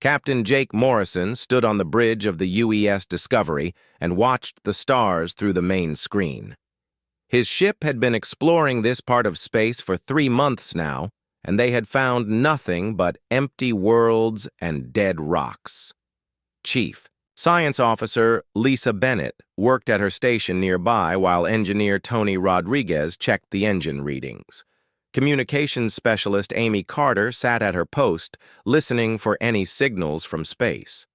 Captain Jake Morrison stood on the bridge of the UES Discovery and watched the stars through the main screen. His ship had been exploring this part of space for 3 months now, and they had found nothing but empty worlds and dead rocks. Chief Science Officer Lisa Bennett worked at her station nearby while Engineer Tony Rodriguez checked the engine readings. Communications Specialist Amy Carter sat at her post, listening for any signals from space.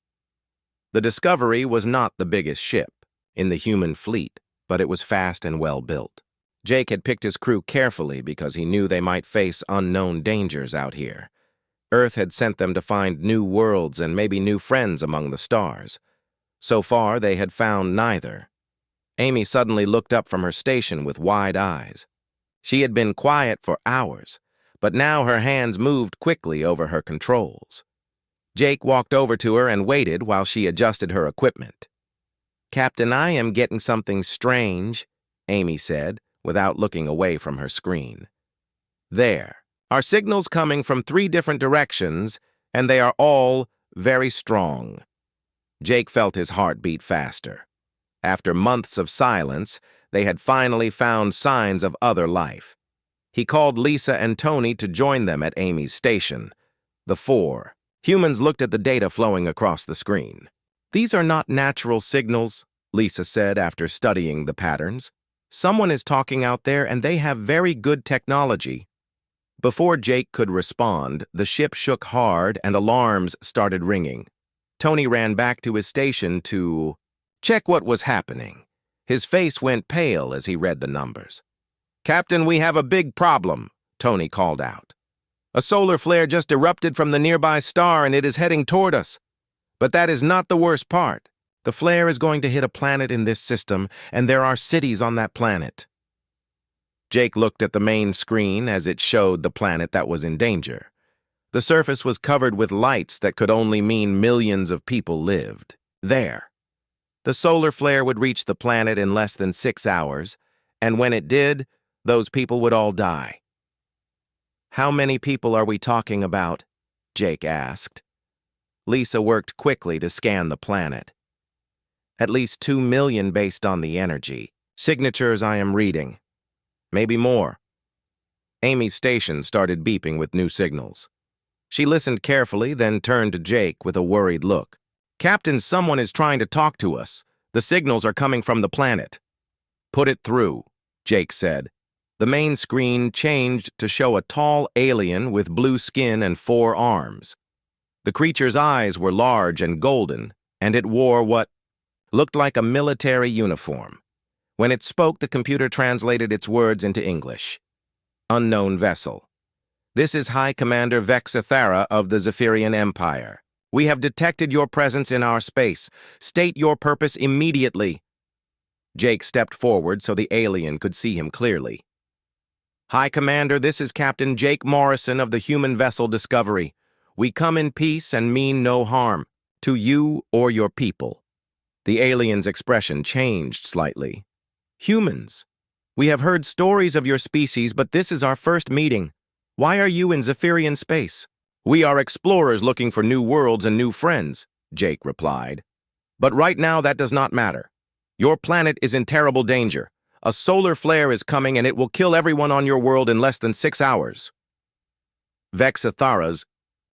The Discovery was not the biggest ship in the human fleet, but it was fast and well built. Jake had picked his crew carefully because he knew they might face unknown dangers out here. Earth had sent them to find new worlds and maybe new friends among the stars. So far, they had found neither. Amy suddenly looked up from her station with wide eyes. She had been quiet for hours, but now her hands moved quickly over her controls. Jake walked over to her and waited while she adjusted her equipment. "Captain, I am getting something strange," Amy said, without looking away from her screen. "There are signals coming from 3 different directions, and they are all very strong." Jake felt his heart beat faster. After months of silence, they had finally found signs of other life. He called Lisa and Tony to join them at Amy's station. The 4 humans looked at the data flowing across the screen. "These are not natural signals," Lisa said after studying the patterns. "Someone is talking out there, and they have very good technology." Before Jake could respond, the ship shook hard and alarms started ringing. Tony ran back to his station to check what was happening. His face went pale as he read the numbers. "Captain, we have a big problem," Tony called out. "A solar flare just erupted from the nearby star and it is heading toward us. But that is not the worst part. The flare is going to hit a planet in this system, and there are cities on that planet." Jake looked at the main screen as it showed the planet that was in danger. The surface was covered with lights that could only mean millions of people lived there. The solar flare would reach the planet in less than 6 hours, and when it did, those people would all die. "How many people are we talking about?" Jake asked. Lisa worked quickly to scan the planet. "At least 2 million based on the energy signatures I am reading. Maybe more." Amy's station started beeping with new signals. She listened carefully, then turned to Jake with a worried look. "Captain, someone is trying to talk to us. The signals are coming from the planet." "Put it through," Jake said. The main screen changed to show a tall alien with blue skin and 4 arms. The creature's eyes were large and golden, and it wore what looked like a military uniform. When it spoke, the computer translated its words into English. "Unknown vessel. This is High Commander Vexithara of the Zephyrian Empire. We have detected your presence in our space. State your purpose immediately." Jake stepped forward so the alien could see him clearly. "High Commander, this is Captain Jake Morrison of the human vessel Discovery. We come in peace and mean no harm to you or your people." The alien's expression changed slightly. "Humans, we have heard stories of your species, but this is our first meeting. Why are you in Zephyrian space?" "We are explorers looking for new worlds and new friends," Jake replied. "But right now that does not matter. Your planet is in terrible danger. A solar flare is coming and it will kill everyone on your world in less than 6 hours." Vexithara's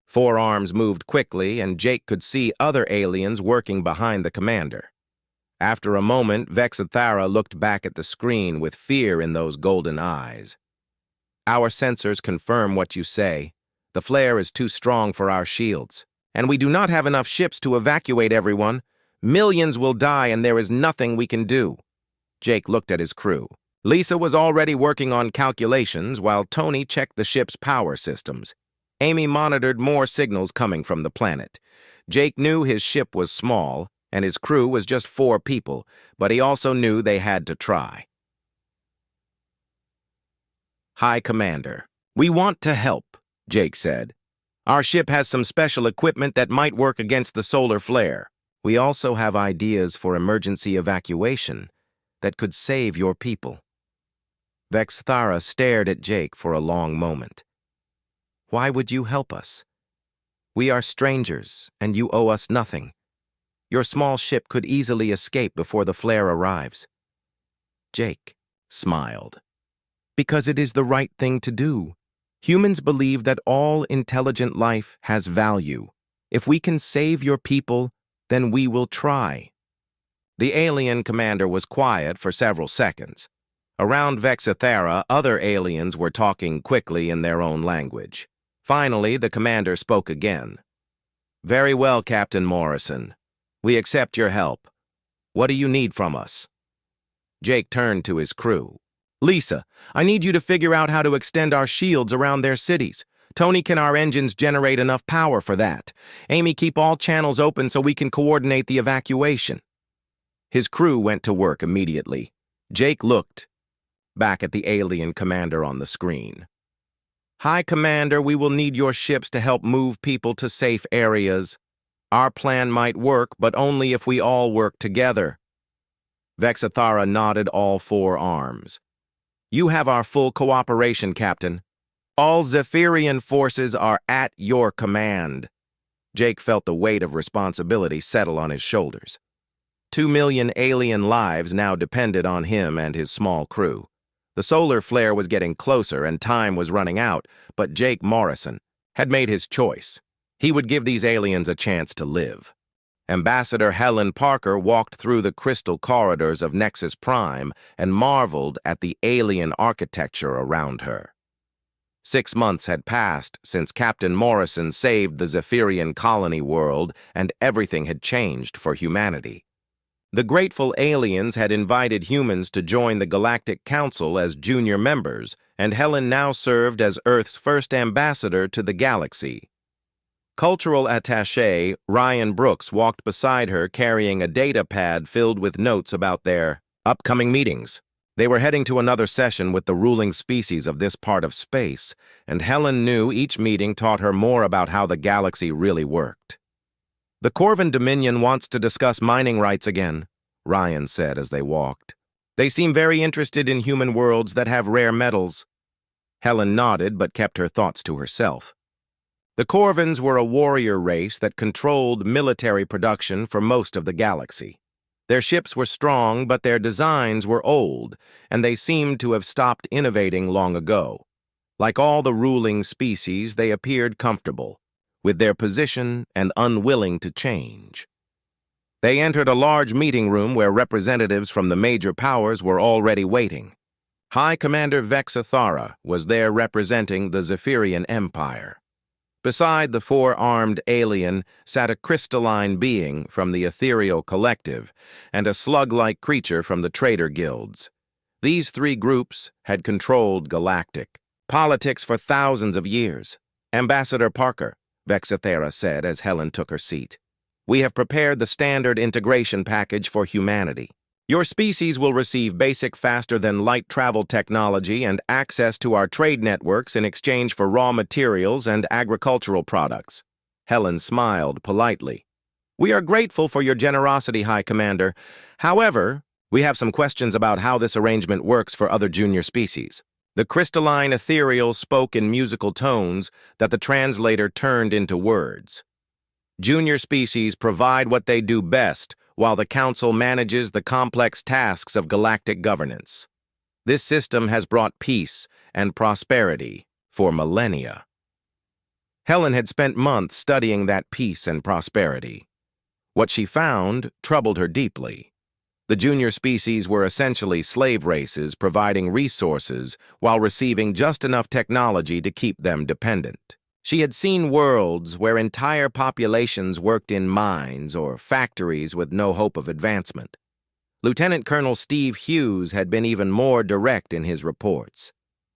4 arms moved quickly, and Jake could see other aliens working behind the commander. After a moment, Vexithara looked back at the screen with fear in those golden eyes. "Our sensors confirm what you say. The flare is too strong for our shields, and we do not have enough ships to evacuate everyone. Millions will die, and there is nothing we can do." Jake looked at his crew. Lisa was already working on calculations while Tony checked the ship's power systems. Amy monitored more signals coming from the planet. Jake knew his ship was small, and his crew was just 4 people, but he also knew they had to try. "High Commander, we want to help," Jake said. "Our ship has some special equipment that might work against the solar flare. We also have ideas for emergency evacuation that could save your people." Vexithara stared at Jake for a long moment. "Why would you help us?" We are strangers, and you owe us nothing. Your small ship could easily escape before the flare arrives." Jake smiled. "Because it is the right thing to do. Humans believe that all intelligent life has value. If we can save your people, then we will try." The alien commander was quiet for several seconds. Around Vexathera, other aliens were talking quickly in their own language. Finally, the commander spoke again. "Very well, Captain Morrison. We accept your help. What do you need from us?" Jake turned to his crew. "Lisa, I need you to figure out how to extend our shields around their cities. Tony, can our engines generate enough power for that? Amy, keep all channels open so we can coordinate the evacuation." His crew went to work immediately. Jake looked back at the alien commander on the screen. "Hi, Commander, we will need your ships to help move people to safe areas. Our plan might work, but only if we all work together." Vexathara nodded all four arms. "You have our full cooperation, Captain. All Zephyrian forces are at your command." Jake felt the weight of responsibility settle on his shoulders. 2 million alien lives now depended on him and his small crew. The solar flare was getting closer and time was running out, but Jake Morrison had made his choice. He would give these aliens a chance to live. Ambassador Helen Parker walked through the crystal corridors of Nexus Prime and marveled at the alien architecture around her. 6 months had passed since Captain Morrison saved the Zephyrian colony world, and everything had changed for humanity. The grateful aliens had invited humans to join the Galactic Council as junior members, and Helen now served as Earth's first ambassador to the galaxy. Cultural attaché Ryan Brooks walked beside her carrying a data pad filled with notes about their upcoming meetings. They were heading to another session with the ruling species of this part of space, and Helen knew each meeting taught her more about how the galaxy really worked. "The Corvin Dominion wants to discuss mining rights again," Ryan said as they walked. "They seem very interested in human worlds that have rare metals." Helen nodded but kept her thoughts to herself. The Corvins were a warrior race that controlled military production for most of the galaxy. Their ships were strong, but their designs were old, and they seemed to have stopped innovating long ago. Like all the ruling species, they appeared comfortable with their position and unwilling to change. They entered a large meeting room where representatives from the major powers were already waiting. High Commander Vexathara was there representing the Zephyrian Empire. Beside the four-armed alien sat a crystalline being from the Ethereal Collective and a slug-like creature from the Trader Guilds. These three groups had controlled galactic politics for thousands of years. "Ambassador Parker," Vexathera said as Helen took her seat, "we have prepared the standard integration package for humanity. Your species will receive basic faster-than-light travel technology and access to our trade networks in exchange for raw materials and agricultural products." Helen smiled politely. "We are grateful for your generosity, High Commander. However, we have some questions about how this arrangement works for other junior species." The crystalline ethereal spoke in musical tones that the translator turned into words. "Junior species provide what they do best, while the Council manages the complex tasks of galactic governance. This system has brought peace and prosperity for millennia." Helen had spent months studying that peace and prosperity. What she found troubled her deeply. The junior species were essentially slave races providing resources while receiving just enough technology to keep them dependent. She had seen worlds where entire populations worked in mines or factories with no hope of advancement. Lieutenant Colonel Steve Hughes had been even more direct in his reports.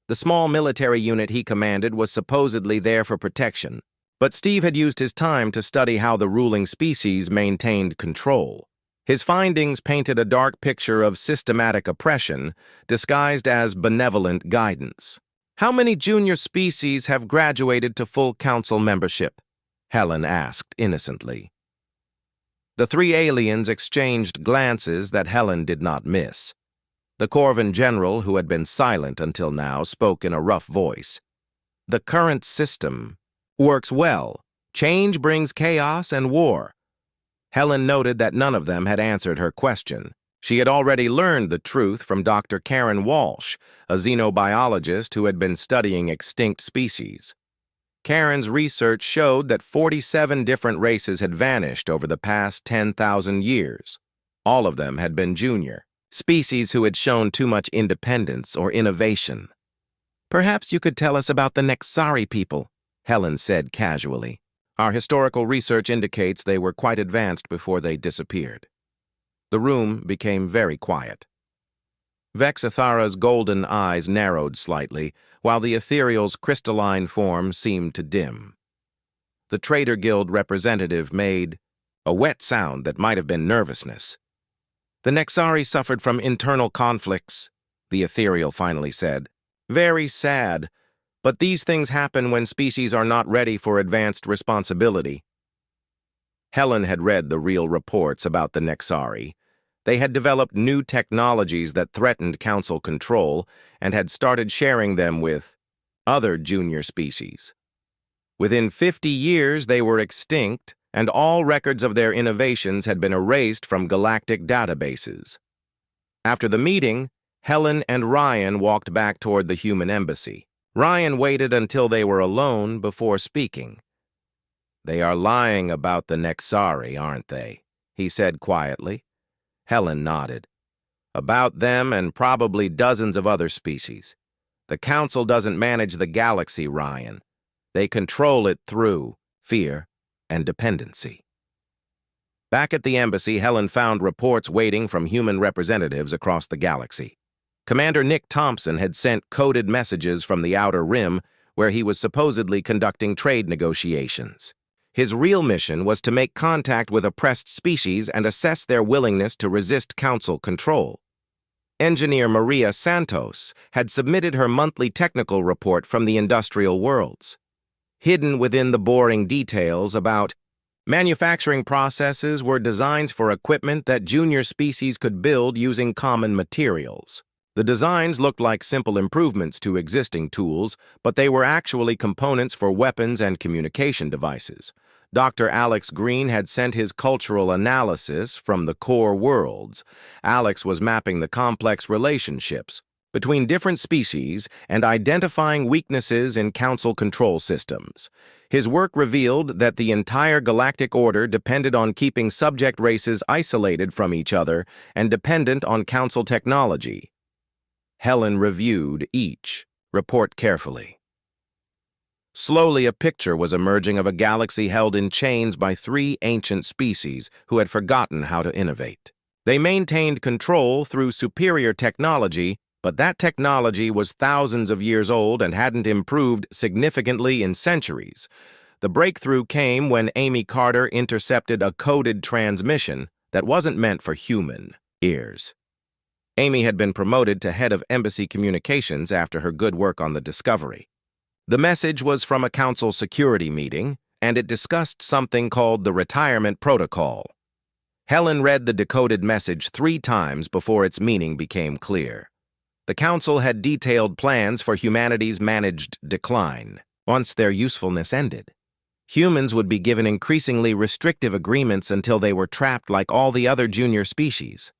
The small military unit he commanded was supposedly there for protection, but Steve had used his time to study how the ruling species maintained control. His findings painted a dark picture of systematic oppression disguised as benevolent guidance. "How many junior species have graduated to full council membership?" Helen asked innocently. The three aliens exchanged glances that Helen did not miss. The Corvin general, who had been silent until now, spoke in a rough voice. "The current system works well. Change brings chaos and war. Helen noted that none of them had answered her question. She had already learned the truth from Dr. Karen Walsh, a xenobiologist who had been studying extinct species. Karen's research showed that 47 different races had vanished over the past 10,000 years. All of them had been junior, species who had shown too much independence or innovation. "Perhaps you could tell us about the Nexari people," Helen said casually. "Our historical research indicates they were quite advanced before they disappeared." The room became very quiet. Vexithara's golden eyes narrowed slightly, while the ethereal's crystalline form seemed to dim. The Trader Guild representative made a wet sound that might have been nervousness. "The Nexari suffered from internal conflicts," the ethereal finally said. "Very sad, but these things happen when species are not ready for advanced responsibility." Helen had read the real reports about the Nexari. They had developed new technologies that threatened council control and had started sharing them with other junior species. Within 50 years, they were extinct, and all records of their innovations had been erased from galactic databases. After the meeting, Helen and Ryan walked back toward the human embassy. Ryan waited until they were alone before speaking. "They are lying about the Nexari, aren't they?" he said quietly. Helen nodded. "About them and probably dozens of other species. The Council doesn't manage the galaxy, Ryan. They control it through fear and dependency." Back at the embassy, Helen found reports waiting from human representatives across the galaxy. Commander Nick Thompson had sent coded messages from the Outer Rim, where he was supposedly conducting trade negotiations. His real mission was to make contact with oppressed species and assess their willingness to resist council control. Engineer Maria Santos had submitted her monthly technical report from the industrial worlds. Hidden within the boring details about manufacturing processes were designs for equipment that junior species could build using common materials. The designs looked like simple improvements to existing tools, but they were actually components for weapons and communication devices. Dr. Alex Green had sent his cultural analysis from the core worlds. Alex was mapping the complex relationships between different species and identifying weaknesses in council control systems. His work revealed that the entire galactic order depended on keeping subject races isolated from each other and dependent on council technology. Helen reviewed each report carefully. Slowly, a picture was emerging of a galaxy held in chains by 3 ancient species who had forgotten how to innovate. They maintained control through superior technology, but that technology was thousands of years old and hadn't improved significantly in centuries. The breakthrough came when Amy Carter intercepted a coded transmission that wasn't meant for human ears. Amy had been promoted to head of embassy communications after her good work on the Discovery. The message was from a council security meeting, and it discussed something called the Retirement Protocol. Helen read the decoded message 3 times before its meaning became clear. The council had detailed plans for humanity's managed decline. Once their usefulness ended, humans would be given increasingly restrictive agreements until they were trapped like all the other junior species.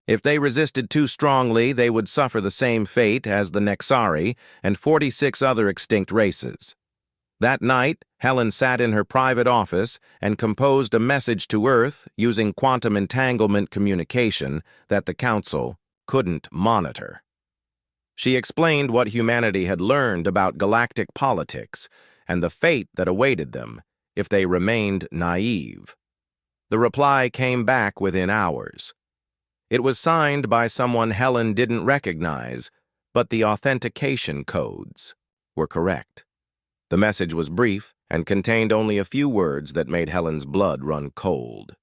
If they resisted too strongly, they would suffer the same fate as the Nexari and 46 other extinct races. That night, Helen sat in her private office and composed a message to Earth using quantum entanglement communication that the Council couldn't monitor. She explained what humanity had learned about galactic politics and the fate that awaited them if they remained naive. The reply came back within hours. It was signed by someone Helen didn't recognize, but the authentication codes were correct. The message was brief and contained only a few words that made Helen's blood run cold.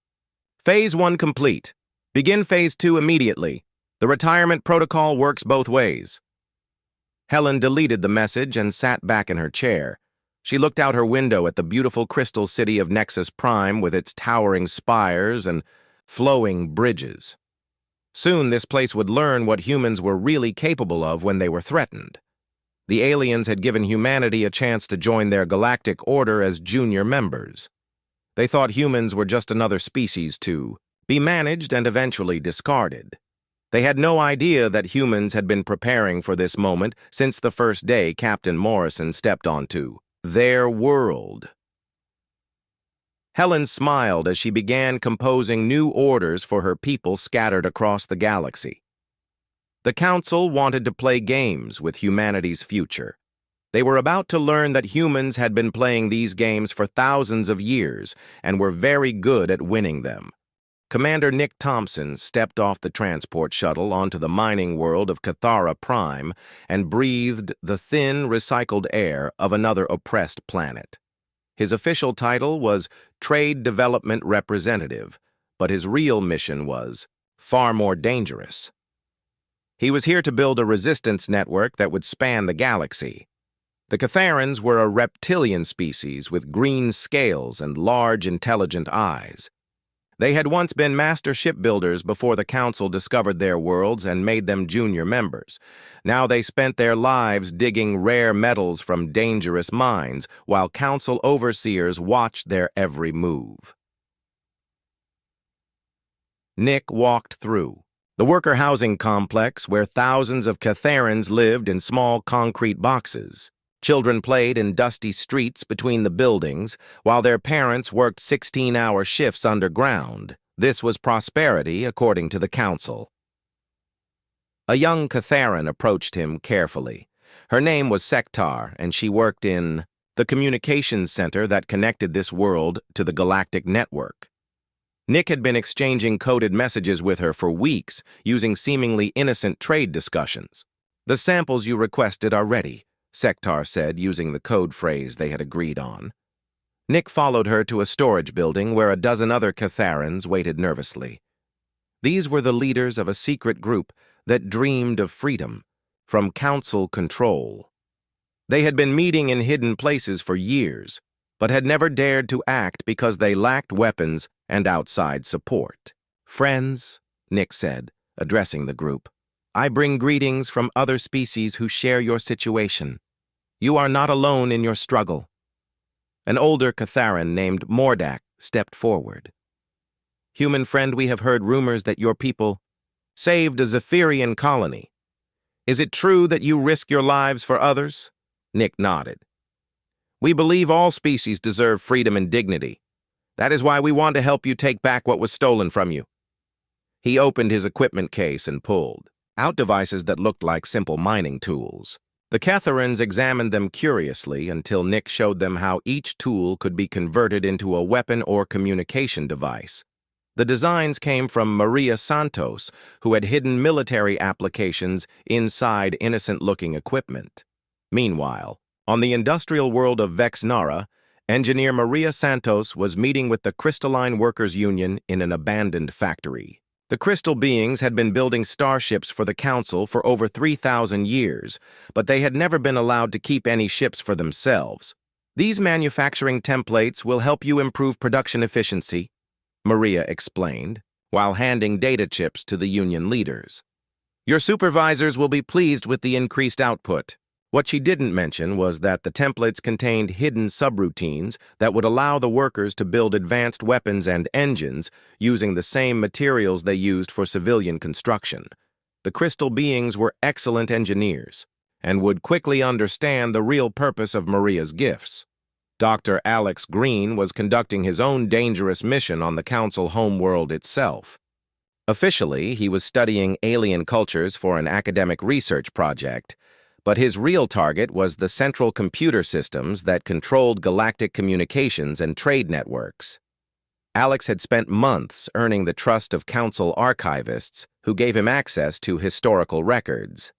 Phase 1 complete. Begin Phase 2 immediately. The retirement protocol works both ways. Helen deleted the message and sat back in her chair. She looked out her window at the beautiful crystal city of Nexus Prime with its towering spires and flowing bridges. Soon this place would learn what humans were really capable of when they were threatened. The aliens had given humanity a chance to join their galactic order as junior members. They thought humans were just another species to be managed and eventually discarded. They had no idea that humans had been preparing for this moment since the first day Captain Morrison stepped onto their world. Helen smiled as she began composing new orders for her people scattered across the galaxy. The Council wanted to play games with humanity's future. They were about to learn that humans had been playing these games for thousands of years and were very good at winning them. Commander Nick Thompson stepped off the transport shuttle onto the mining world of Cathara Prime and breathed the thin, recycled air of another oppressed planet. His official title was Trade Development Representative, but his real mission was far more dangerous. He was here to build a resistance network that would span the galaxy. The Catharans were a reptilian species with green scales and large, intelligent eyes. They had once been master shipbuilders before the Council discovered their worlds and made them junior members. Now they spent their lives digging rare metals from dangerous mines, while Council overseers watched their every move. Nick walked through the worker housing complex where thousands of Catharans lived in small concrete boxes. Children played in dusty streets between the buildings, while their parents worked 16-hour shifts underground. This was prosperity, according to the Council. A young Catharan approached him carefully. Her name was Sektar, and she worked in the communications center that connected this world to the galactic network. Nick had been exchanging coded messages with her for weeks, using seemingly innocent trade discussions. "The samples you requested are ready," Sektar said, using the code phrase they had agreed on. Nick followed her to a storage building where a dozen other Catharans waited nervously. These were the leaders of a secret group that dreamed of freedom from Council control. They had been meeting in hidden places for years, but had never dared to act because they lacked weapons and outside support. "Friends," Nick said, addressing the group, "I bring greetings from other species who share your situation. You are not alone in your struggle." An older Catharan named Mordak stepped forward. "Human friend, we have heard rumors that your people saved a Zephyrian colony. Is it true that you risk your lives for others?" Nick nodded. "We believe all species deserve freedom and dignity. That is why we want to help you take back what was stolen from you." He opened his equipment case and pulled out devices that looked like simple mining tools. The Catharans examined them curiously until Nick showed them how each tool could be converted into a weapon or communication device. The designs came from Maria Santos, who had hidden military applications inside innocent-looking equipment. Meanwhile, on the industrial world of Vexnara, engineer Maria Santos was meeting with the Crystalline Workers Union in an abandoned factory. The crystal beings had been building starships for the Council for over 3,000 years, but they had never been allowed to keep any ships for themselves. "These manufacturing templates will help you improve production efficiency," Maria explained, while handing data chips to the union leaders. "Your supervisors will be pleased with the increased output." What she didn't mention was that the templates contained hidden subroutines that would allow the workers to build advanced weapons and engines using the same materials they used for civilian construction. The crystal beings were excellent engineers and would quickly understand the real purpose of Maria's gifts. Dr. Alex Green was conducting his own dangerous mission on the Council homeworld itself. Officially, he was studying alien cultures for an academic research project, but his real target was the central computer systems that controlled galactic communications and trade networks. Alex had spent months earning the trust of Council archivists who gave him access to historical records.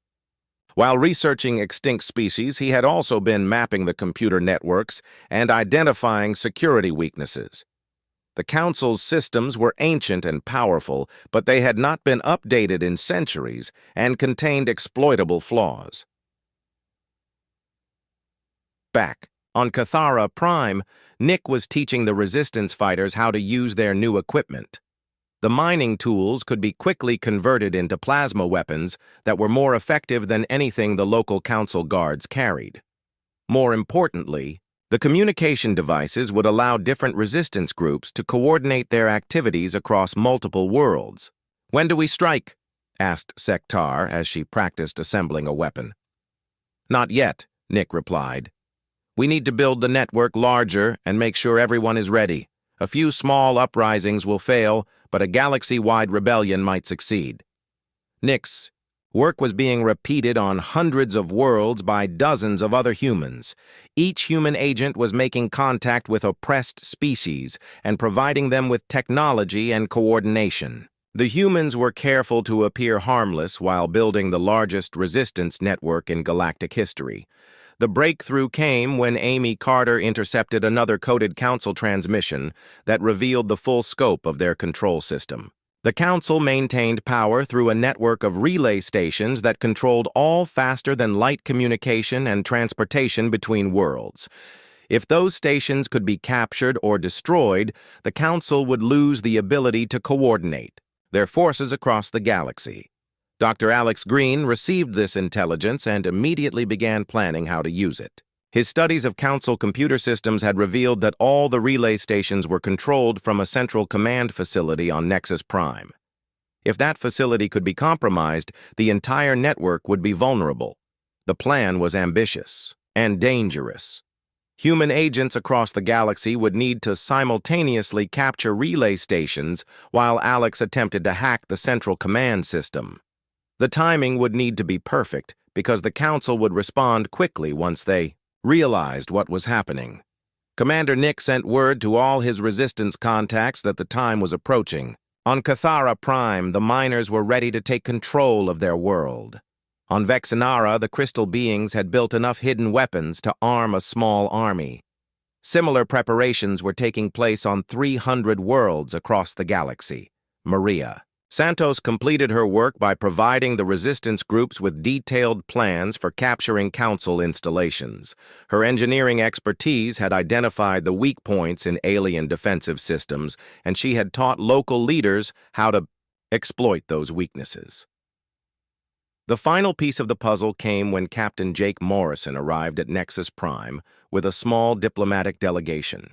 While researching extinct species, he had also been mapping the computer networks and identifying security weaknesses. The Council's systems were ancient and powerful, but they had not been updated in centuries and contained exploitable flaws. Back on Cathara Prime, Nick was teaching the resistance fighters how to use their new equipment. The mining tools could be quickly converted into plasma weapons that were more effective than anything the local council guards carried. More importantly, the communication devices would allow different resistance groups to coordinate their activities across multiple worlds. "When do we strike?" asked Sektar as she practiced assembling a weapon. "Not yet," Nick replied. "We need to build the network larger and make sure everyone is ready. A few small uprisings will fail, but a galaxy-wide rebellion might succeed." Nick's work was being repeated on hundreds of worlds by dozens of other humans. Each human agent was making contact with oppressed species and providing them with technology and coordination. The humans were careful to appear harmless while building the largest resistance network in galactic history. The breakthrough came when Amy Carter intercepted another coded council transmission that revealed the full scope of their control system. The council maintained power through a network of relay stations that controlled all faster-than-light communication and transportation between worlds. If those stations could be captured or destroyed, the council would lose the ability to coordinate their forces across the galaxy. Dr. Alex Green received this intelligence and immediately began planning how to use it. His studies of council computer systems had revealed that all the relay stations were controlled from a central command facility on Nexus Prime. If that facility could be compromised, the entire network would be vulnerable. The plan was ambitious and dangerous. Human agents across the galaxy would need to simultaneously capture relay stations while Alex attempted to hack the central command system. The timing would need to be perfect because the council would respond quickly once they realized what was happening. Commander Nick sent word to all his resistance contacts that the time was approaching. On Cathara Prime, the miners were ready to take control of their world. On Vexenara, the crystal beings had built enough hidden weapons to arm a small army. Similar preparations were taking place on 300 worlds across the galaxy. Maria Santos completed her work by providing the resistance groups with detailed plans for capturing council installations. Her engineering expertise had identified the weak points in alien defensive systems, and she had taught local leaders how to exploit those weaknesses. The final piece of the puzzle came when Captain Jake Morrison arrived at Nexus Prime with a small diplomatic delegation.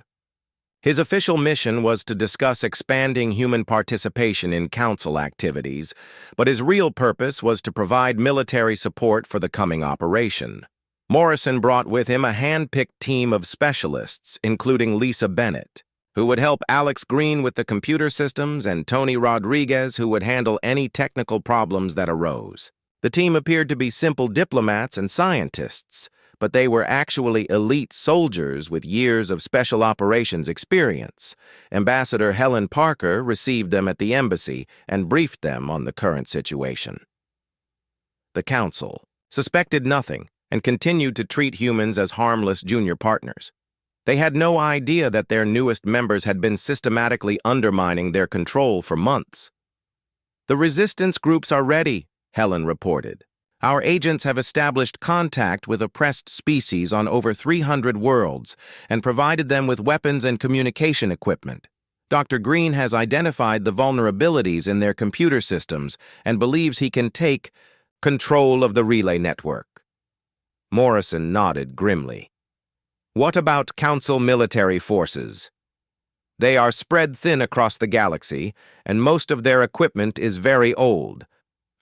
His official mission was to discuss expanding human participation in council activities, but his real purpose was to provide military support for the coming operation. Morrison brought with him a hand-picked team of specialists, including Lisa Bennett, who would help Alex Green with the computer systems, and Tony Rodriguez, who would handle any technical problems that arose. The team appeared to be simple diplomats and scientists, but they were actually elite soldiers with years of special operations experience. Ambassador Helen Parker received them at the embassy and briefed them on the current situation. The council suspected nothing and continued to treat humans as harmless junior partners. They had no idea that their newest members had been systematically undermining their control for months. "The resistance groups are ready," Helen reported. "Our agents have established contact with oppressed species on over 300 worlds and provided them with weapons and communication equipment. Dr. Green has identified the vulnerabilities in their computer systems and believes he can take control of the relay network." Morrison nodded grimly. "What about Council military forces?" "They are spread thin across the galaxy, and most of their equipment is very old.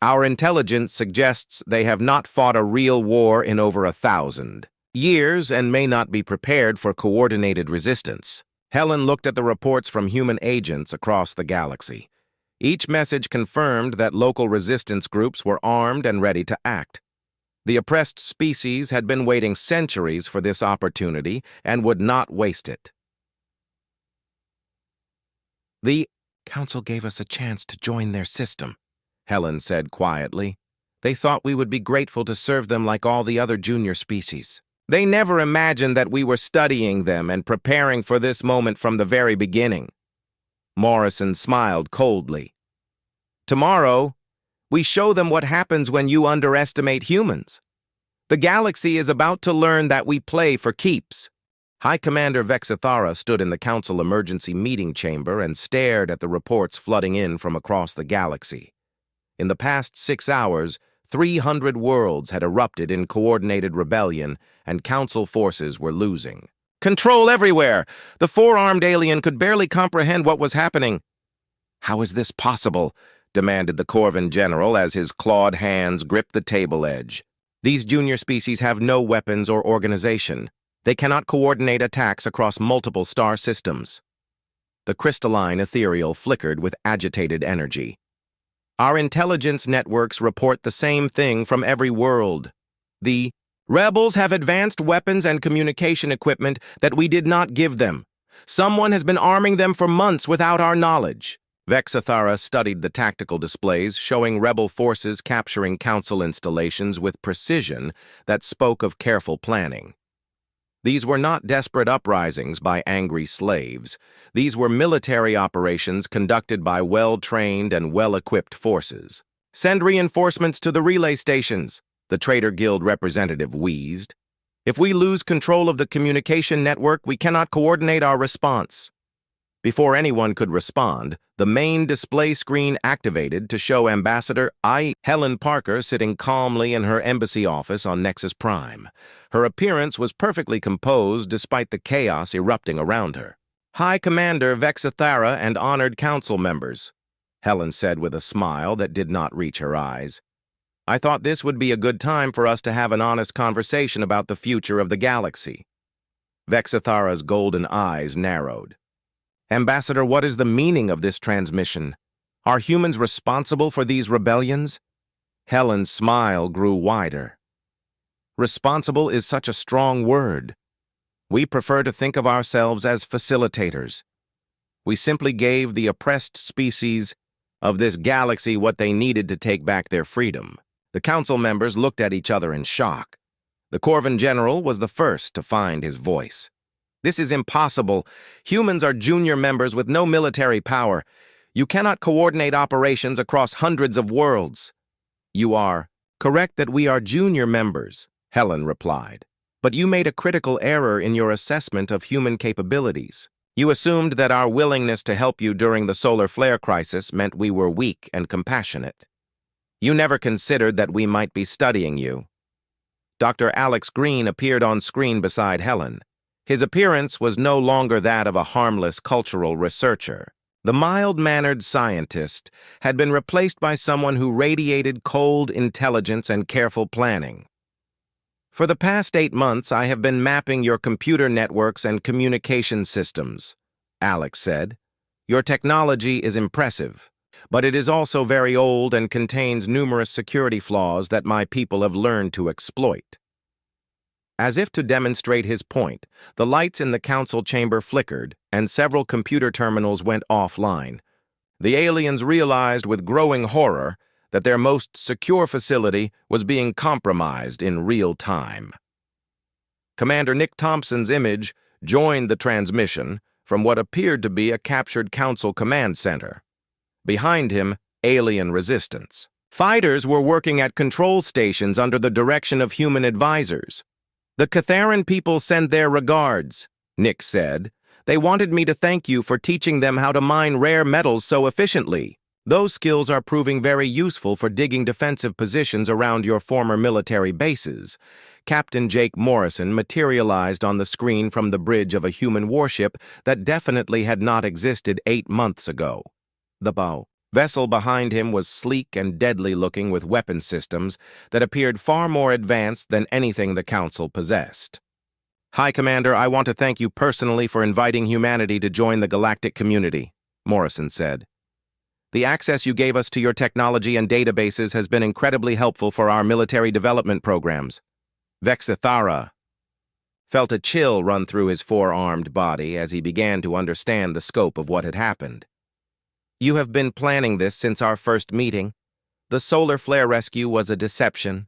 Our intelligence suggests they have not fought a real war in over 1,000 years and may not be prepared for coordinated resistance." Helen looked at the reports from human agents across the galaxy. Each message confirmed that local resistance groups were armed and ready to act. The oppressed species had been waiting centuries for this opportunity and would not waste it. "The council gave us a chance to join their system," Helen said quietly. "They thought we would be grateful to serve them like all the other junior species. They never imagined that we were studying them and preparing for this moment from the very beginning." Morrison smiled coldly. "Tomorrow, we show them what happens when you underestimate humans. The galaxy is about to learn that we play for keeps." High Commander Vexithara stood in the Council emergency meeting chamber and stared at the reports flooding in from across the galaxy. In the past 6 hours, 300 worlds had erupted in coordinated rebellion, and Council forces were losing. Control everywhere! The four-armed alien could barely comprehend what was happening. How is this possible? Demanded the Corvan general as his clawed hands gripped the table edge. These junior species have no weapons or organization. They cannot coordinate attacks across multiple star systems. The crystalline ethereal flickered with agitated energy. Our intelligence networks report the same thing from every world. The rebels have advanced weapons and communication equipment that we did not give them. Someone has been arming them for months without our knowledge. Vexithara studied the tactical displays showing rebel forces capturing Council installations with precision that spoke of careful planning. These were not desperate uprisings by angry slaves. These were military operations conducted by well-trained and well-equipped forces. Send reinforcements to the relay stations, the Trader Guild representative wheezed. If we lose control of the communication network, we cannot coordinate our response. Before anyone could respond, the main display screen activated to show Ambassador Helen Parker sitting calmly in her embassy office on Nexus Prime. Her appearance was perfectly composed despite the chaos erupting around her. High Commander Vexithara and honored council members, Helen said with a smile that did not reach her eyes. I thought this would be a good time for us to have an honest conversation about the future of the galaxy. Vexithara's golden eyes narrowed. Ambassador, what is the meaning of this transmission? Are humans responsible for these rebellions? Helen's smile grew wider. Responsible is such a strong word. We prefer to think of ourselves as facilitators. We simply gave the oppressed species of this galaxy what they needed to take back their freedom. The council members looked at each other in shock. The Corvan general was the first to find his voice. This is impossible. Humans are junior members with no military power. You cannot coordinate operations across hundreds of worlds. You are correct that we are junior members, Helen replied. But you made a critical error in your assessment of human capabilities. You assumed that our willingness to help you during the solar flare crisis meant we were weak and compassionate. You never considered that we might be studying you. Dr. Alex Green appeared on screen beside Helen. His appearance was no longer that of a harmless cultural researcher. The mild-mannered scientist had been replaced by someone who radiated cold intelligence and careful planning. For the past 8 months, I have been mapping your computer networks and communication systems, Alex said. Your technology is impressive, but it is also very old and contains numerous security flaws that my people have learned to exploit. As if to demonstrate his point, the lights in the council chamber flickered, and several computer terminals went offline. The aliens realized with growing horror that their most secure facility was being compromised in real time. Commander Nick Thompson's image joined the transmission from what appeared to be a captured council command center. Behind him, alien resistance. Fighters were working at control stations under the direction of human advisors. The Catharan people send their regards, Nick said. They wanted me to thank you for teaching them how to mine rare metals so efficiently. Those skills are proving very useful for digging defensive positions around your former military bases. Captain Jake Morrison materialized on the screen from the bridge of a human warship that definitely had not existed 8 months ago. The bow vessel behind him was sleek and deadly-looking with weapon systems that appeared far more advanced than anything the Council possessed. High Commander, I want to thank you personally for inviting humanity to join the galactic community, Morrison said. The access you gave us to your technology and databases has been incredibly helpful for our military development programs. Vexithara felt a chill run through his four-armed body as he began to understand the scope of what had happened. You have been planning this since our first meeting. The solar flare rescue was a deception.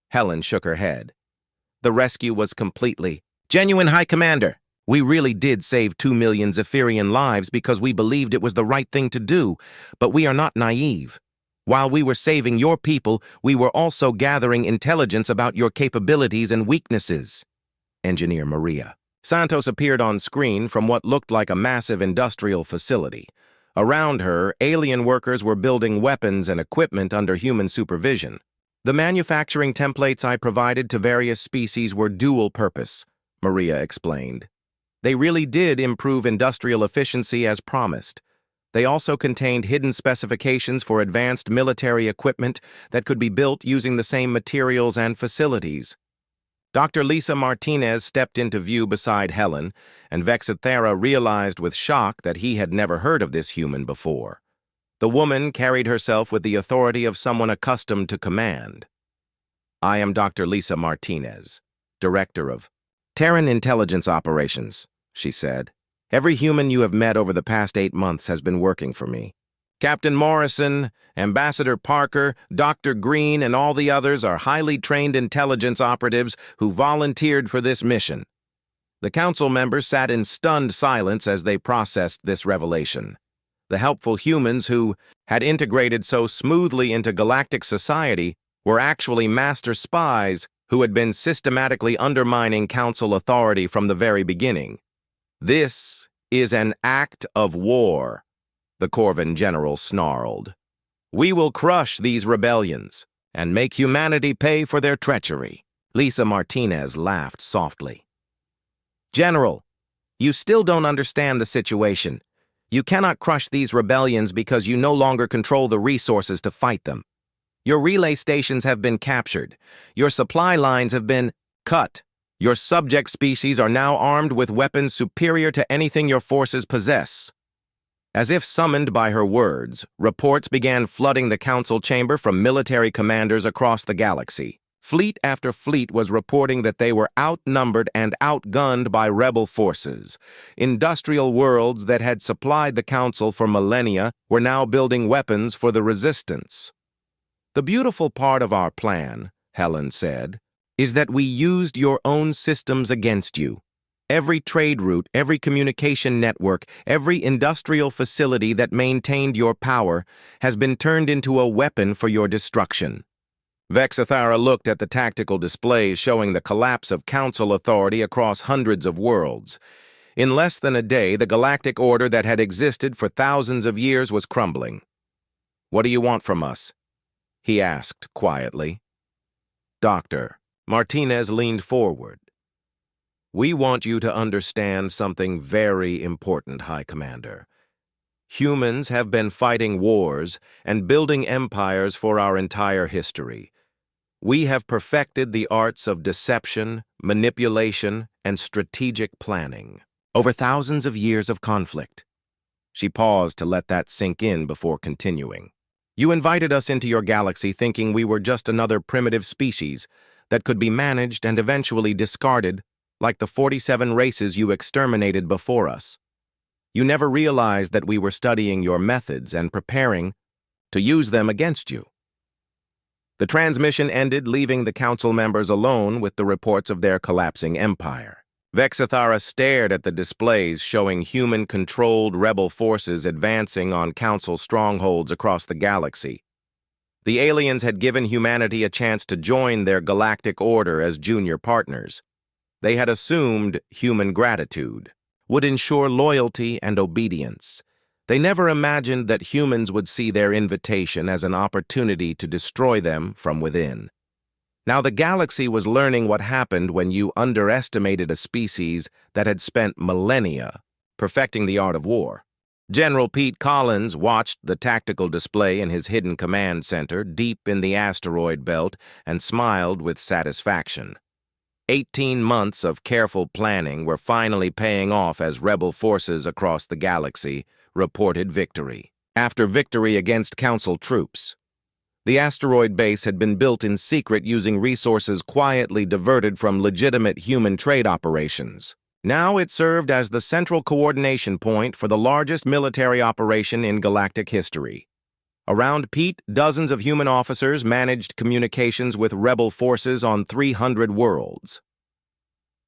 Helen shook her head. The rescue was completely genuine, High Commander. We really did save 2 million Zephyrian lives because we believed it was the right thing to do, but we are not naive. While we were saving your people, we were also gathering intelligence about your capabilities and weaknesses. Engineer Maria Santos appeared on screen from what looked like a massive industrial facility. Around her, alien workers were building weapons and equipment under human supervision. The manufacturing templates I provided to various species were dual purpose, Maria explained. They really did improve industrial efficiency as promised. They also contained hidden specifications for advanced military equipment that could be built using the same materials and facilities. Dr. Lisa Martinez stepped into view beside Helen, and Vexithera realized with shock that he had never heard of this human before. The woman carried herself with the authority of someone accustomed to command. I am Dr. Lisa Martinez, Director of Terran Intelligence Operations, she said. Every human you have met over the past 8 months has been working for me. Captain Morrison, Ambassador Parker, Dr. Green, and all the others are highly trained intelligence operatives who volunteered for this mission. The council members sat in stunned silence as they processed this revelation. The helpful humans who had integrated so smoothly into galactic society were actually master spies who had been systematically undermining council authority from the very beginning. This is an act of war, the Corvan general snarled. We will crush these rebellions and make humanity pay for their treachery. Lisa Martinez laughed softly. General, you still don't understand the situation. You cannot crush these rebellions because you no longer control the resources to fight them. Your relay stations have been captured. Your supply lines have been cut. Your subject species are now armed with weapons superior to anything your forces possess. As if summoned by her words, reports began flooding the council chamber from military commanders across the galaxy. Fleet after fleet was reporting that they were outnumbered and outgunned by rebel forces. Industrial worlds that had supplied the council for millennia were now building weapons for the resistance. The beautiful part of our plan, Helen said, is that we used your own systems against you. Every trade route, every communication network, every industrial facility that maintained your power has been turned into a weapon for your destruction. Vexithara looked at the tactical displays showing the collapse of council authority across hundreds of worlds. In less than a day, the galactic order that had existed for thousands of years was crumbling. What do you want from us? He asked quietly. Doctor, Martinez leaned forward. We want you to understand something very important, High Commander. Humans have been fighting wars and building empires for our entire history. We have perfected the arts of deception, manipulation, and strategic planning over thousands of years of conflict. She paused to let that sink in before continuing. You invited us into your galaxy thinking we were just another primitive species that could be managed and eventually discarded like the 47 races you exterminated before us. You never realized that we were studying your methods and preparing to use them against you. The transmission ended, leaving the council members alone with the reports of their collapsing empire. Vexithara stared at the displays showing human-controlled rebel forces advancing on council strongholds across the galaxy. The aliens had given humanity a chance to join their galactic order as junior partners. They had assumed human gratitude would ensure loyalty and obedience. They never imagined that humans would see their invitation as an opportunity to destroy them from within. Now the galaxy was learning what happened when you underestimated a species that had spent millennia perfecting the art of war. General Pete Collins watched the tactical display in his hidden command center deep in the asteroid belt and smiled with satisfaction. 18 months of careful planning were finally paying off as rebel forces across the galaxy reported victory. After victory against Council troops, the asteroid base had been built in secret using resources quietly diverted from legitimate human trade operations. Now it served as the central coordination point for the largest military operation in galactic history. Around Pete, dozens of human officers managed communications with rebel forces on 300 worlds.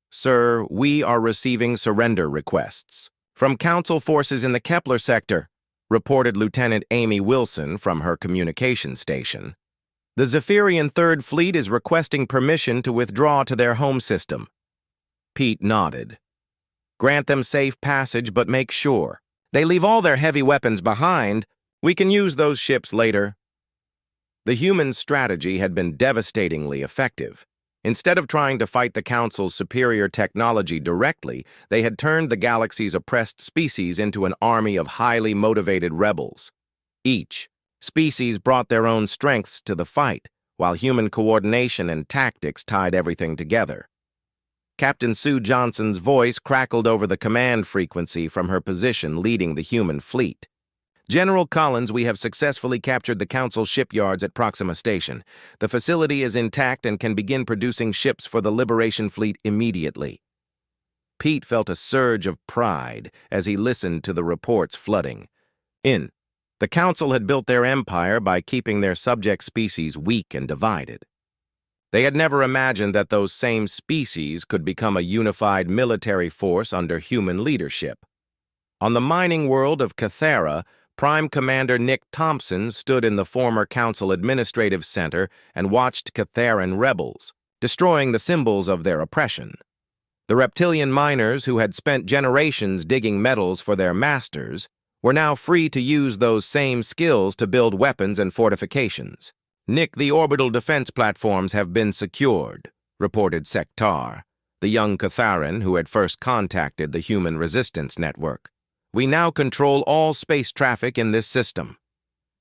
Sir, we are receiving surrender requests from Council forces in the Kepler sector, reported Lieutenant Amy Wilson from her communication station. The Zephyrian Third Fleet is requesting permission to withdraw to their home system. Pete nodded. Grant them safe passage, but make sure they leave all their heavy weapons behind. We can use those ships later." The human strategy had been devastatingly effective. Instead of trying to fight the Council's superior technology directly, they had turned the galaxy's oppressed species into an army of highly motivated rebels. Each species brought their own strengths to the fight, while human coordination and tactics tied everything together. Captain Sue Johnson's voice crackled over the command frequency from her position leading the human fleet. "General Collins, we have successfully captured the Council shipyards at Proxima Station. The facility is intact and can begin producing ships for the Liberation Fleet immediately." Pete felt a surge of pride as he listened to the reports flooding in. The Council had built their empire by keeping their subject species weak and divided. They had never imagined that those same species could become a unified military force under human leadership. On the mining world of Cathera, Prime Commander Nick Thompson stood in the former Council Administrative Center and watched Catheran rebels, destroying the symbols of their oppression. The reptilian miners who had spent generations digging metals for their masters were now free to use those same skills to build weapons and fortifications. "Nick, the orbital defense platforms have been secured," reported Sektar, the young Catheran who had first contacted the Human Resistance Network. "We now control all space traffic in this system."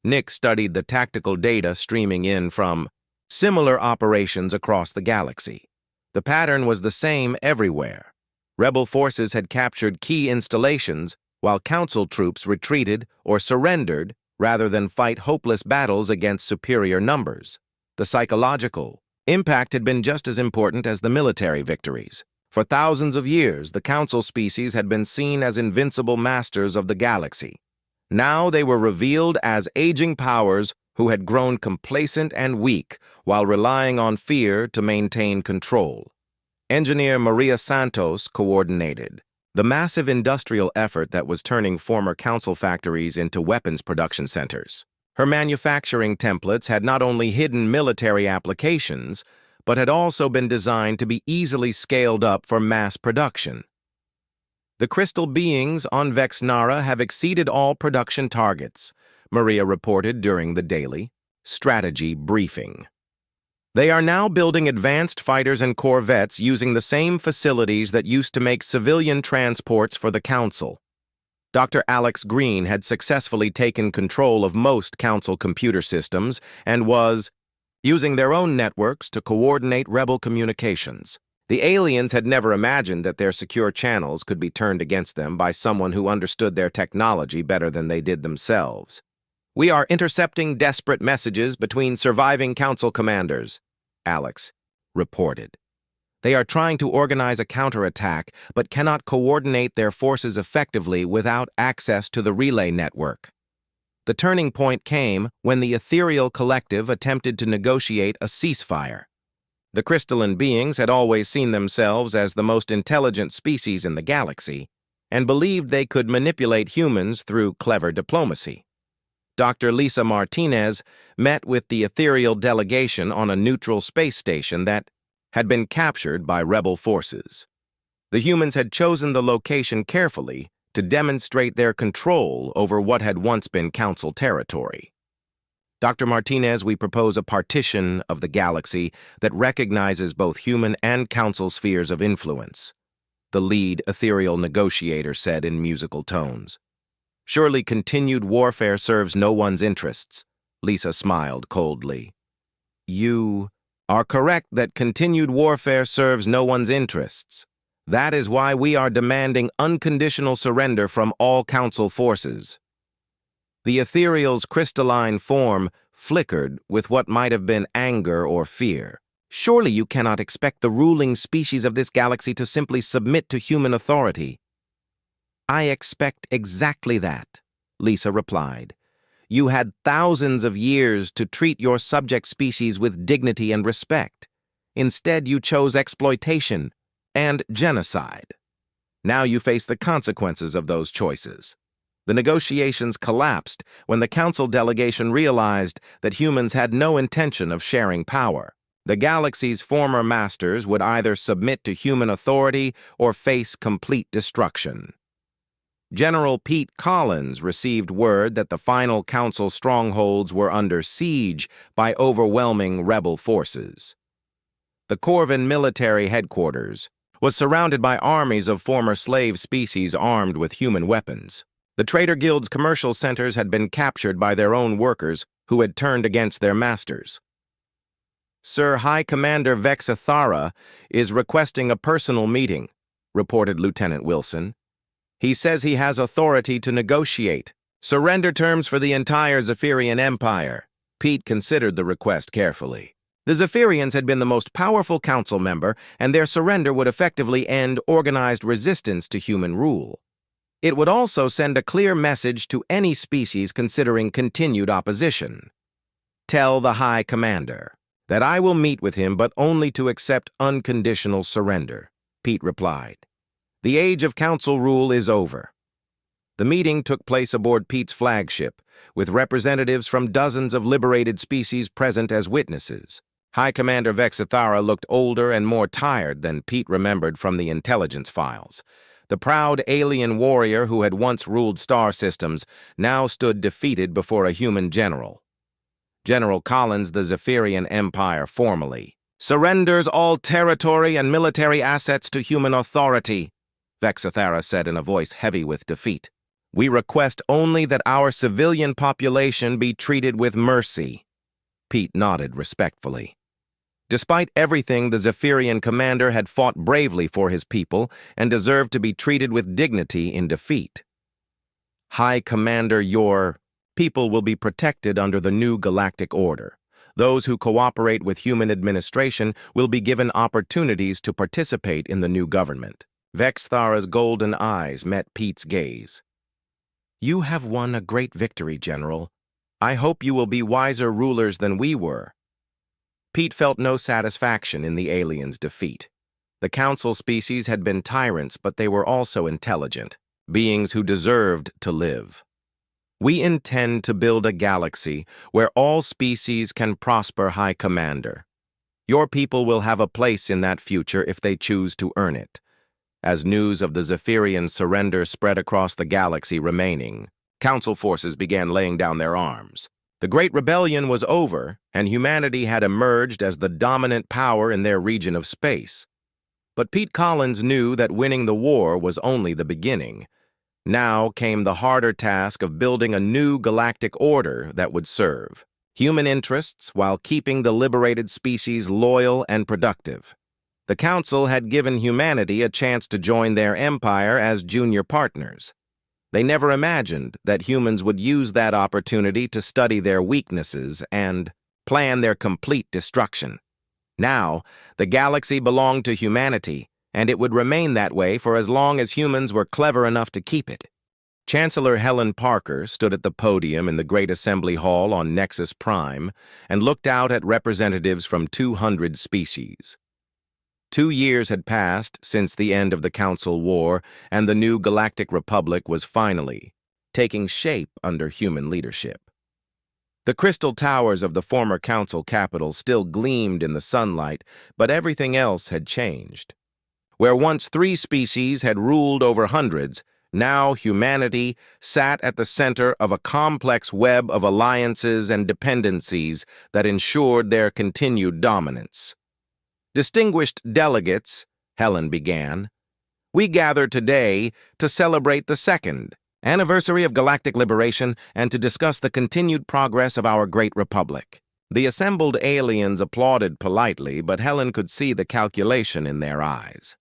Nick studied the tactical data streaming in from similar operations across the galaxy. The pattern was the same everywhere. Rebel forces had captured key installations, while Council troops retreated or surrendered rather than fight hopeless battles against superior numbers. The psychological impact had been just as important as the military victories. For thousands of years, the Council species had been seen as invincible masters of the galaxy. Now they were revealed as aging powers who had grown complacent and weak while relying on fear to maintain control. Engineer Maria Santos coordinated the massive industrial effort that was turning former Council factories into weapons production centers. Her manufacturing templates had not only hidden military applications, but had also been designed to be easily scaled up for mass production. "The crystal beings on Vexnara have exceeded all production targets," Maria reported during the daily strategy briefing. "They are now building advanced fighters and corvettes using the same facilities that used to make civilian transports for the Council." Dr. Alex Green had successfully taken control of most Council computer systems and was using their own networks to coordinate rebel communications. The aliens had never imagined that their secure channels could be turned against them by someone who understood their technology better than they did themselves. "We are intercepting desperate messages between surviving Council commanders," Alex reported. "They are trying to organize a counterattack, but cannot coordinate their forces effectively without access to the relay network." The turning point came when the Ethereal Collective attempted to negotiate a ceasefire. The crystalline beings had always seen themselves as the most intelligent species in the galaxy and believed they could manipulate humans through clever diplomacy. Dr. Lisa Martinez met with the Ethereal delegation on a neutral space station that had been captured by rebel forces. The humans had chosen the location carefully to demonstrate their control over what had once been Council territory. "Dr. Martinez, we propose a partition of the galaxy that recognizes both human and Council spheres of influence," the lead ethereal negotiator said in musical tones. "Surely continued warfare serves no one's interests," Lisa smiled coldly. "You are correct that continued warfare serves no one's interests. That is why we are demanding unconditional surrender from all Council forces." The ethereal's crystalline form flickered with what might have been anger or fear. "Surely you cannot expect the ruling species of this galaxy to simply submit to human authority." "I expect exactly that," Lisa replied. "You had thousands of years to treat your subject species with dignity and respect. Instead, you chose exploitation and genocide. Now you face the consequences of those choices." The negotiations collapsed when the Council delegation realized that humans had no intention of sharing power. The galaxy's former masters would either submit to human authority or face complete destruction. General Pete Collins received word that the final council strongholds were under siege by overwhelming rebel forces. The Corvin military headquarters was surrounded by armies of former slave species armed with human weapons. The Trader Guild's commercial centers had been captured by their own workers who had turned against their masters. Sir High Commander Vexathara is requesting a personal meeting, reported Lieutenant Wilson. He says he has authority to negotiate surrender terms for the entire Zephyrian Empire. Pete considered the request carefully. The Zephyrians had been the most powerful council member, and their surrender would effectively end organized resistance to human rule. It would also send a clear message to any species considering continued opposition. Tell the High Commander that I will meet with him, but only to accept unconditional surrender, Pete replied. The age of council rule is over. The meeting took place aboard Pete's flagship, with representatives from dozens of liberated species present as witnesses. High Commander Vexathara looked older and more tired than Pete remembered from the intelligence files. The proud alien warrior who had once ruled star systems now stood defeated before a human general. General Collins, the Zephyrian Empire formally surrenders all territory and military assets to human authority, Vexathara said in a voice heavy with defeat. We request only that our civilian population be treated with mercy. Pete nodded respectfully. Despite everything, the Zephyrian commander had fought bravely for his people and deserved to be treated with dignity in defeat. High Commander, your people will be protected under the new galactic order. Those who cooperate with human administration will be given opportunities to participate in the new government. Vexathara's golden eyes met Pete's gaze. You have won a great victory, General. I hope you will be wiser rulers than we were. Pete felt no satisfaction in the aliens' defeat. The council species had been tyrants, but they were also intelligent, beings who deserved to live. We intend to build a galaxy where all species can prosper, High Commander. Your people will have a place in that future if they choose to earn it. As news of the Zephyrian surrender spread across the galaxy remaining, council forces began laying down their arms. The Great Rebellion was over, and humanity had emerged as the dominant power in their region of space. But Pete Collins knew that winning the war was only the beginning. Now came the harder task of building a new galactic order that would serve human interests while keeping the liberated species loyal and productive. The Council had given humanity a chance to join their empire as junior partners. They never imagined that humans would use that opportunity to study their weaknesses and plan their complete destruction. Now, the galaxy belonged to humanity, and it would remain that way for as long as humans were clever enough to keep it. Chancellor Helen Parker stood at the podium in the Great Assembly Hall on Nexus Prime and looked out at representatives from 200 species. 2 years had passed since the end of the Council War, and the new Galactic Republic was finally taking shape under human leadership. The crystal towers of the former Council capital still gleamed in the sunlight, but everything else had changed. Where once 3 species had ruled over hundreds, now humanity sat at the center of a complex web of alliances and dependencies that ensured their continued dominance. Distinguished delegates, Helen began, we gather today to celebrate the 2nd anniversary of galactic liberation and to discuss the continued progress of our great republic. The assembled aliens applauded politely, but Helen could see the calculation in their eyes.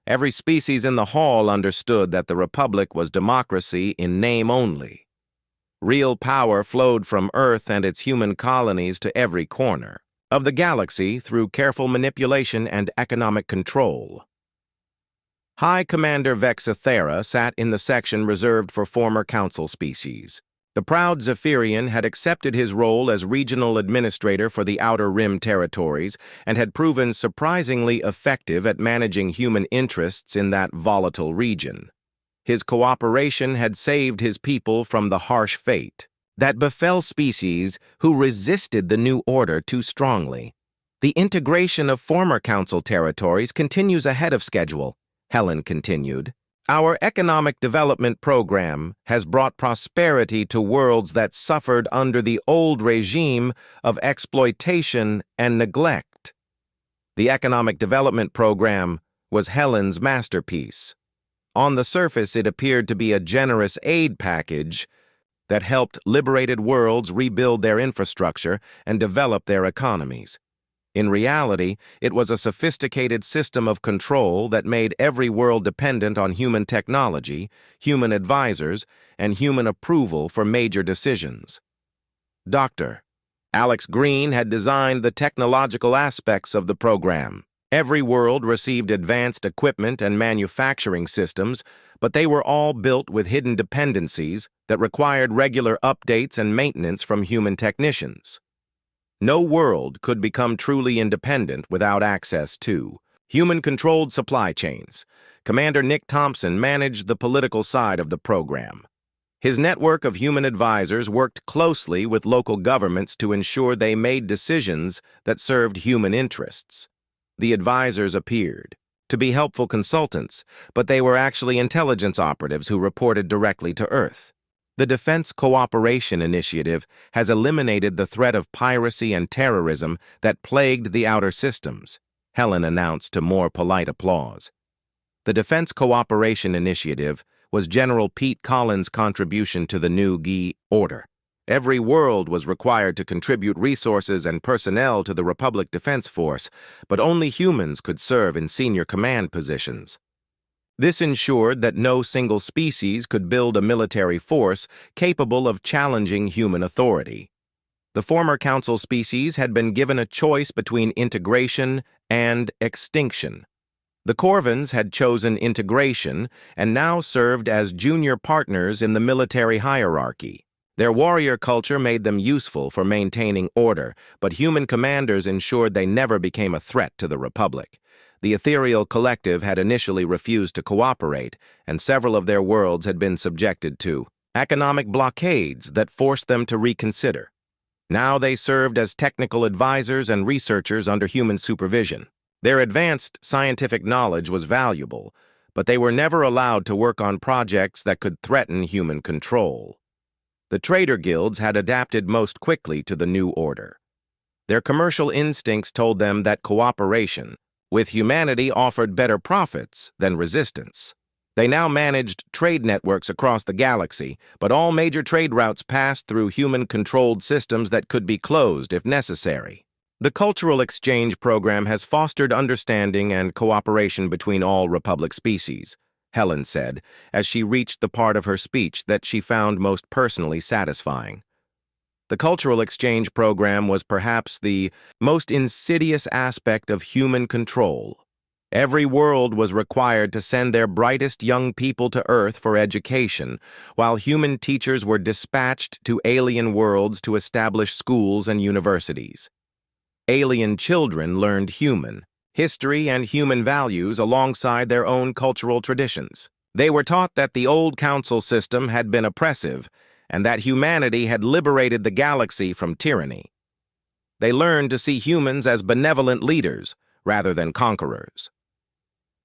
Every species in the hall understood that the republic was democracy in name only. Real power flowed from Earth and its human colonies to every corner of the galaxy through careful manipulation and economic control. High Commander Vexathara sat in the section reserved for former Council species. The proud Zephyrian had accepted his role as regional administrator for the Outer Rim territories and had proven surprisingly effective at managing human interests in that volatile region. His cooperation had saved his people from the harsh fate that befell species who resisted the new order too strongly. The integration of former Council territories continues ahead of schedule, Helen continued. Our economic development program has brought prosperity to worlds that suffered under the old regime of exploitation and neglect. The economic development program was Helen's masterpiece. On the surface, it appeared to be a generous aid package that helped liberated worlds rebuild their infrastructure and develop their economies. In reality, it was a sophisticated system of control that made every world dependent on human technology, human advisors, and human approval for major decisions. Dr. Alex Green had designed the technological aspects of the program. Every world received advanced equipment and manufacturing systems, but they were all built with hidden dependencies that required regular updates and maintenance from human technicians. No world could become truly independent without access to human-controlled supply chains. Commander Nick Thompson managed the political side of the program. His network of human advisors worked closely with local governments to ensure they made decisions that served human interests. The advisors appeared to be helpful consultants, but they were actually intelligence operatives who reported directly to Earth. The Defense Cooperation Initiative has eliminated the threat of piracy and terrorism that plagued the outer systems, Helen announced to more polite applause. The Defense Cooperation Initiative was General Pete Collins' contribution to the new GI order. Every world was required to contribute resources and personnel to the Republic Defense Force, but only humans could serve in senior command positions. This ensured that no single species could build a military force capable of challenging human authority. The former Council species had been given a choice between integration and extinction. The Corvins had chosen integration and now served as junior partners in the military hierarchy. Their warrior culture made them useful for maintaining order, but human commanders ensured they never became a threat to the Republic. The Ethereal Collective had initially refused to cooperate, and several of their worlds had been subjected to economic blockades that forced them to reconsider. Now they served as technical advisors and researchers under human supervision. Their advanced scientific knowledge was valuable, but they were never allowed to work on projects that could threaten human control. The trader guilds had adapted most quickly to the new order. Their commercial instincts told them that cooperation with humanity offered better profits than resistance. They now managed trade networks across the galaxy, but all major trade routes passed through human-controlled systems that could be closed if necessary. The cultural exchange program has fostered understanding and cooperation between all Republic species, Helen said, as she reached the part of her speech that she found most personally satisfying. The cultural exchange program was perhaps the most insidious aspect of human control. Every world was required to send their brightest young people to Earth for education, while human teachers were dispatched to alien worlds to establish schools and universities. Alien children learned human history and human values alongside their own cultural traditions. They were taught that the old council system had been oppressive, and that humanity had liberated the galaxy from tyranny. They learned to see humans as benevolent leaders rather than conquerors.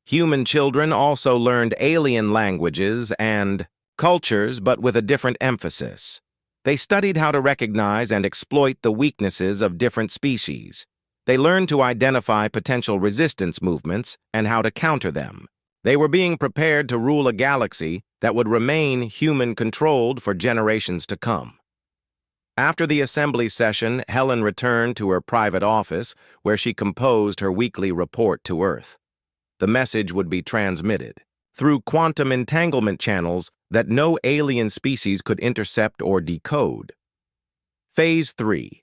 Human children also learned alien languages and cultures, but with a different emphasis. They studied how to recognize and exploit the weaknesses of different species. They learned to identify potential resistance movements and how to counter them. They were being prepared to rule a galaxy that would remain human-controlled for generations to come. After the assembly session, Helen returned to her private office, where she composed her weekly report to Earth. The message would be transmitted through quantum entanglement channels that no alien species could intercept or decode. Phase 3.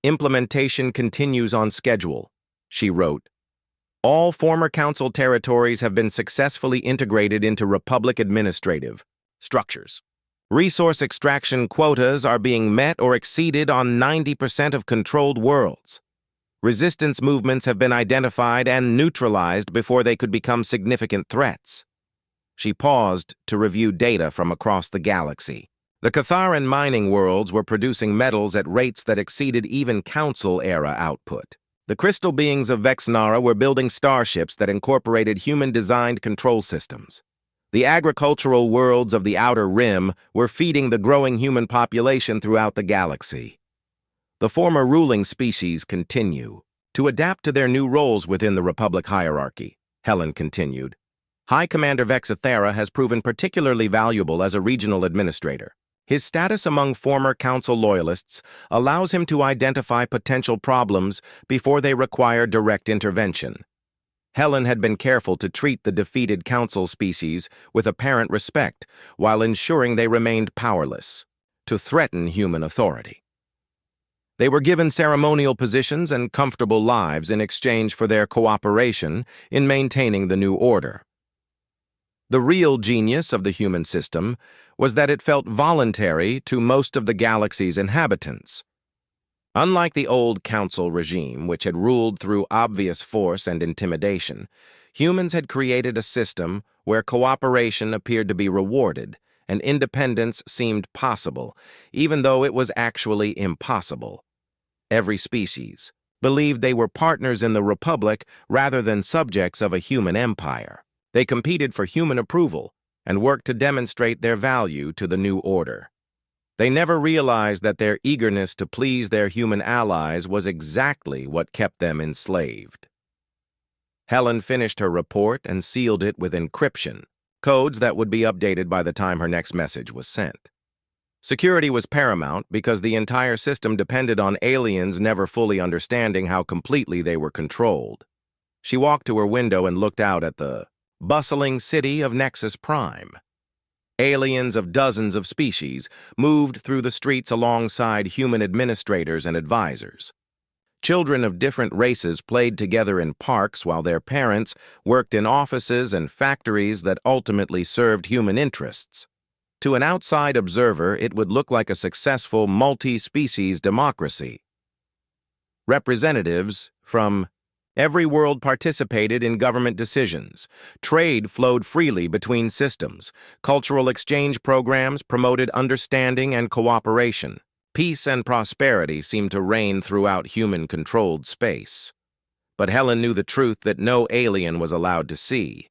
Implementation continues on schedule, she wrote. All former Council territories have been successfully integrated into Republic administrative structures. Resource extraction quotas are being met or exceeded on 90% of controlled worlds. Resistance movements have been identified and neutralized before they could become significant threats. She paused to review data from across the galaxy. The Catharan mining worlds were producing metals at rates that exceeded even Council-era output. The crystal beings of Vexnara were building starships that incorporated human-designed control systems. The agricultural worlds of the Outer Rim were feeding the growing human population throughout the galaxy. The former ruling species continue to adapt to their new roles within the Republic hierarchy, Helen continued. High Commander Vexathera has proven particularly valuable as a regional administrator. His status among former Council loyalists allows him to identify potential problems before they require direct intervention. Helen had been careful to treat the defeated Council species with apparent respect while ensuring they remained powerless to threaten human authority. They were given ceremonial positions and comfortable lives in exchange for their cooperation in maintaining the new order. The real genius of the human system was that it felt voluntary to most of the galaxy's inhabitants. Unlike the old Council regime, which had ruled through obvious force and intimidation, humans had created a system where cooperation appeared to be rewarded and independence seemed possible, even though it was actually impossible. Every species believed they were partners in the Republic rather than subjects of a human empire. They competed for human approval and worked to demonstrate their value to the new order. They never realized that their eagerness to please their human allies was exactly what kept them enslaved. Helen finished her report and sealed it with encryption, codes that would be updated by the time her next message was sent. Security was paramount because the entire system depended on aliens never fully understanding how completely they were controlled. She walked to her window and looked out at the bustling city of Nexus Prime. Aliens of dozens of species moved through the streets alongside human administrators and advisors. Children of different races played together in parks while their parents worked in offices and factories that ultimately served human interests. To an outside observer, it would look like a successful multi-species democracy. Representatives from every world participated in government decisions. Trade flowed freely between systems. Cultural exchange programs promoted understanding and cooperation. Peace and prosperity seemed to reign throughout human-controlled space. But Helen knew the truth that no alien was allowed to see.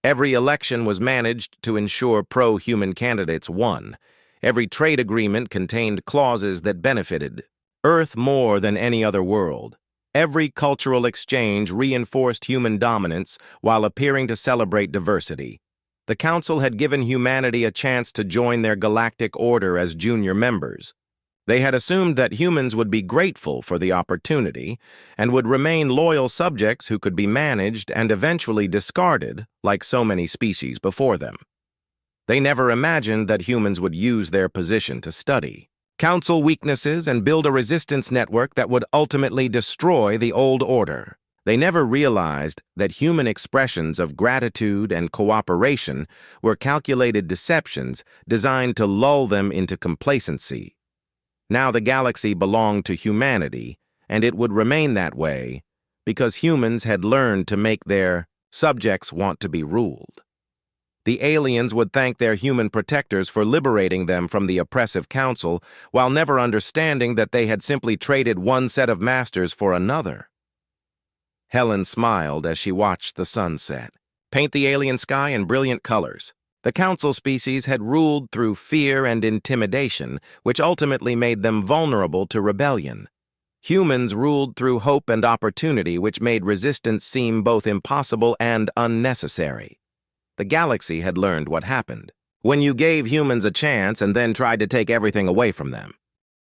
Every election was managed to ensure pro-human candidates won. Every trade agreement contained clauses that benefited Earth more than any other world. Every cultural exchange reinforced human dominance while appearing to celebrate diversity. The Council had given humanity a chance to join their galactic order as junior members. They had assumed that humans would be grateful for the opportunity and would remain loyal subjects who could be managed and eventually discarded like so many species before them. They never imagined that humans would use their position to study Council weaknesses and build a resistance network that would ultimately destroy the old order. They never realized that human expressions of gratitude and cooperation were calculated deceptions designed to lull them into complacency. Now the galaxy belonged to humanity, and it would remain that way because humans had learned to make their subjects want to be ruled. The aliens would thank their human protectors for liberating them from the oppressive Council while never understanding that they had simply traded one set of masters for another. Helen smiled as she watched the sunset paint the alien sky in brilliant colors. The Council species had ruled through fear and intimidation, which ultimately made them vulnerable to rebellion. Humans ruled through hope and opportunity, which made resistance seem both impossible and unnecessary. The galaxy had learned what happened when you gave humans a chance and then tried to take everything away from them.